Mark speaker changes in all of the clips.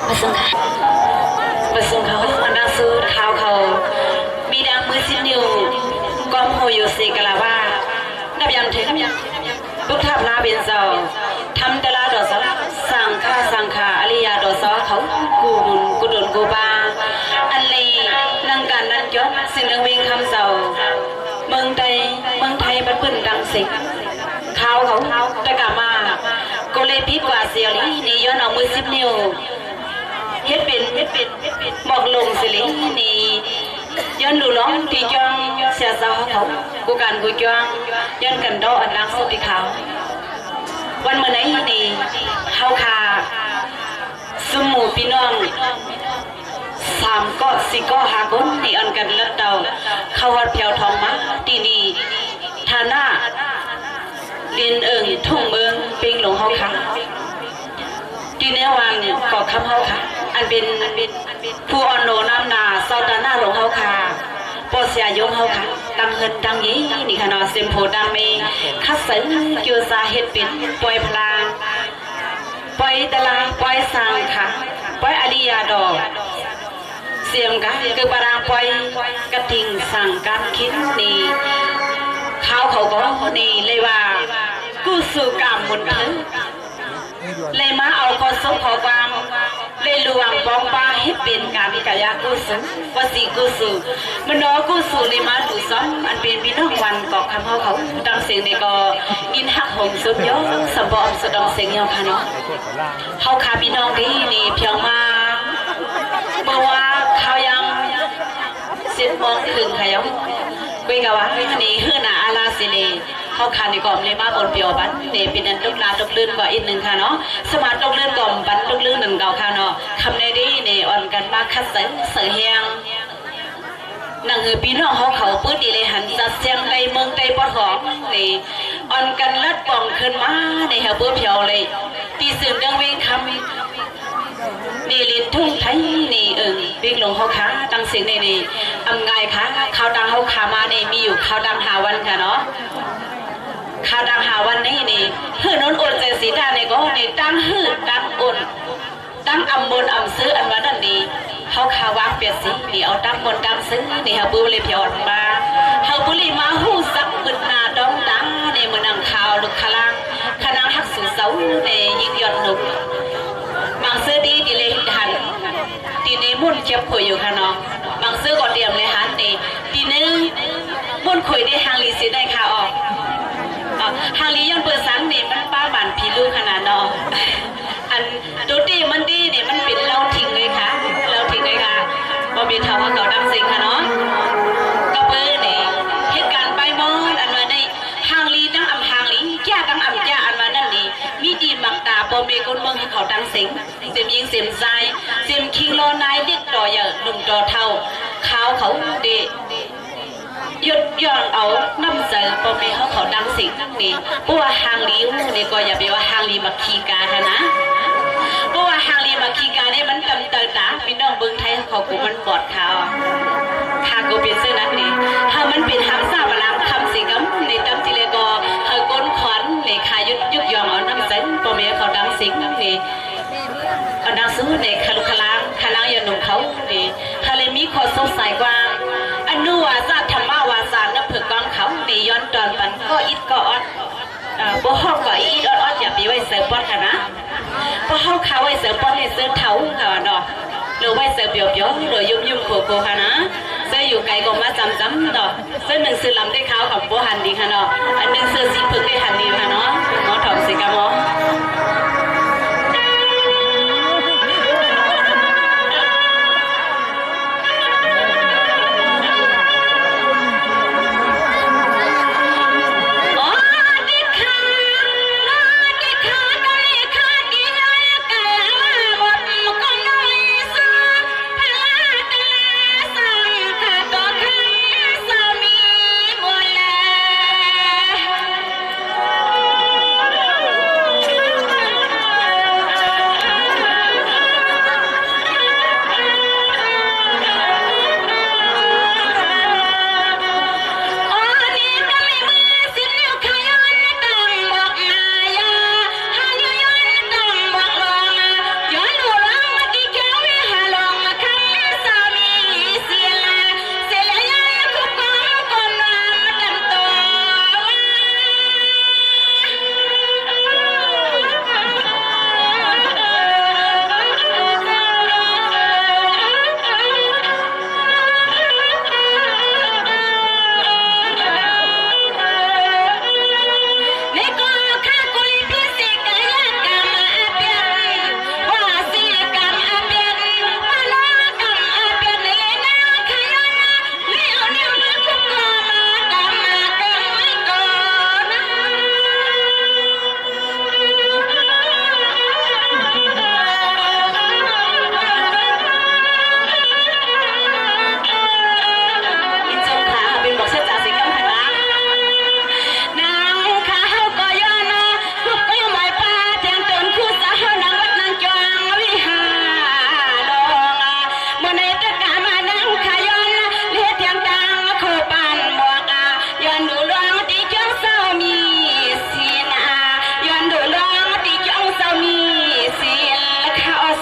Speaker 1: มาส่งค่ะมาส่งเขาอันดังสูดข่าวเขามีดังมือซินิวกอมโฮโยเซกลาว่านับยันถึงลูกทับลาเบนเซาทำตลาดดอสสังฆาอริยาดอสเขากูมุนกุดนกูบาอันเลยนังการนันยศสิ่งนังวิ่งคำเซาเมืองไทยบัดพื้นดังสิข่าวเขาตะกามาก็เลยพิกว่าเสียลีนี่ย้อนเอามือซินิวเฮ็ดเป็นบอกลงสิลีนี่ย้อนดูล้องที่จ้องเสียสาวเขากูการกูจ้องย้อนกันดออันดังสุดที่เขาวันเมื่อไหร่นี่เฮาคาสมูพี่น้อง3 ก็4 ก็5 คนที่อันกันลัดเดาเข้าวัดเพียวทองมาที่นี่ฐานะเรียนทุ่งเมืองปิงหลงเฮาค่ะที่เนื้อวันก็คำเฮาค่ะอันเป็นผู้อ่อนโนน้ำนาเศร้าตาหน้าหลงเฮาค่ะปอเสียยงเฮาค่ะตังเงินตังยี่นี่ค่ะเนาะเซมโพดังเมคัดเสนเกี่ยวซาเฮ็ดเป็นปล่อยพลางปล่อยตลาปล่อยสังค่ะปล่อยอริยาดอกเสียมกันคือบารางปล่อยกระทิงสั่งการคิดนี่ข้าวเขาก็นี่เลยว่ากู้สู่กรรมมุนถึงเลยมาเอาข้อสมขอความเลยลวงปองป้าให้เป็นการวิกายากู้สู่ว่าสีกู้สู่มันน้อกู้สู่เลยมาดูซ้ำอันเป็นพี่น้องวันกอกคำเขาดังเสียงในก็อินหักหงสุดยอดสมบูรณ์สดองเสียงยาวค่ะเนาะเขาขาพี่น้องที่นี่เพียงมาเมื่อว่าเขายัง10 โมงครึ่งค่ะยังคุยกับว่านี่ฮือหนาอาลาสิเลเขาขาในกล่อมเลยมาบนเปียวบันเนี่ยเป็นนันตุกลาตุกลื่นกว่าอีกหนึ่งค่ะเนาะสมาร์ตุกลื่นกล่อมบันตุกลื่นหนึ่งเก่าค่ะเนาะคำในดีเนี่ยอ่อนกันมาคัดเสือเฮียงนังพี่น้องเขาปื้ดดีเลยหันจัดเสียงในเมืองในปอดหอมนี่อ่อนกันลัดป่องขึ้นมาในเหวเปื้อเพียวเลยตีสื่อดังเวงคำนี่ลินทุ่งไทยนี่วิ่งลงเขาขาตั้งเสียงนี่อำไงคะข่าวดังเขาขามานี่มีอยู่ข่าวดังหาวันค่ะเนาะข่าวดังหาวันนี้นี่หื้อนนอุ่นใจสีดาเนี่ยก็นี่ตั้งหื้อตั้งอุ่นตั้งอำบนอำซื้ออันวันนั้นนี่เขาขาวางเปลี่ยนสีนี่เอาตั้งบนตั้งซื้อนี่เขาบุรีเพียวมาเขาบุรีมาหูสักบึดนาดองดังในเมืองนังข่าวลุกขลังขนังหักสูเสาในยิ่งยอดหนุกบางซื้อดีดีเลยหันทีนี้มุ่นเจ็บข่อยอยู่ค่ะเนาะบางซื้อก็เตรียมเลยหันนี่ทีนึงมุ่นข่อยได้หางลีสีได้ค่ะออกหางลีย้อนเปิดสังนี่มันป้าบานผีลูกขนาดเนาะอันดูดีมันดีเนี่ยมันเป็นเราทิ้งเลยค่ะเราทิ้งเลยค่ะพอมีเท่าว่าเขาดังสิงค่ะเนาะก็เบอร์เนี่ยเหตุการณ์ไปมอดอันว่าในหางลีตั้งหางลีแก่ตั้งแก่อันว่านั่นนี่มีดีมักตาพอมีคนเมืองให้เขาดังสิงเสียมยิงเสียมใจเสียมคิงโลนายเด็กดอยหนุ่มดอเท่าเขาเดยดย้อนเอาน้ำใจพอมีเขาดังสิงนั่งนี่เพราะว่าหางลีนี่ก็อย่าไปว่าหางลีมักขีกานะเพราะว่าหางลีมักขีกาเนี่ยมันกำตังตาพี่น้องเมืองไทยเขากูมันปอดเขาหางกูเป็นเส้นนั้นนี่ถ้ามันเป็นหางซาบลามคำสิกำในตั้งจิเลก็เฮาก้นขวัญในขายยุดยอมเอาน้ำใจพอมีเขาดังสิงนั่งนี่เอาดังซื้อในคาลุคลางอย่าหนุ่มเขานี่เขาเลยมีข้อสงสัยว่าอนุวาสธรรมวาสานับเผือกกองเขาในย้อนตอนปันก็อิดก็อดบ่ห้องก็อิดอดอย่าไปไว้เสิร์ฟปอดค่ะนะบ่ห้องเขาไว้เสิร์ฟปอดในเสื้อเท้าค่ะเนาะหรือไว้เสิร์ฟเปียวหรือยุ่มโคค่ะนะเสื้ออยู่ไกลก็มาจำดอกเสื้อหนึ่งซื้อลำได้ขาวกับบ่หันดีค่ะเนาะอันหนึ่งเสื้อสีผึกได้หันดีค่ะเนาะหมอถอมสิกะหมอ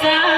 Speaker 1: ห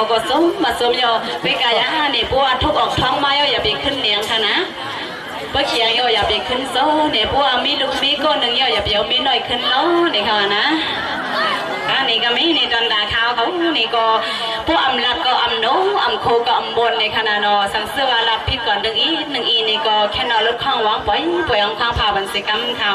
Speaker 1: ก็สมมาสมยอไปกายานี่ปัวทุกออกท้องมาอย่าไปขึ้นเนียงค่ะนะเพื่อเขียงอย่าไปขึ้นโซ่เนี่ยปัวมีลูกมีก้นหนึ่งอย่าไปเอามีหน่อยขึ้นโลนี่ค่ะนะนี่ก็มีนี่ตอนด่าข้าวเขานี่ก็พวกอำลักก็อำโนอำโคก็อำบนในขณะนอสังเสวารับพิดก่อนดึงอีหนึ่งอีนี่ก็แค่นอลดข้างวางป่วยอังข้างผ่าบันสิกรรมเขา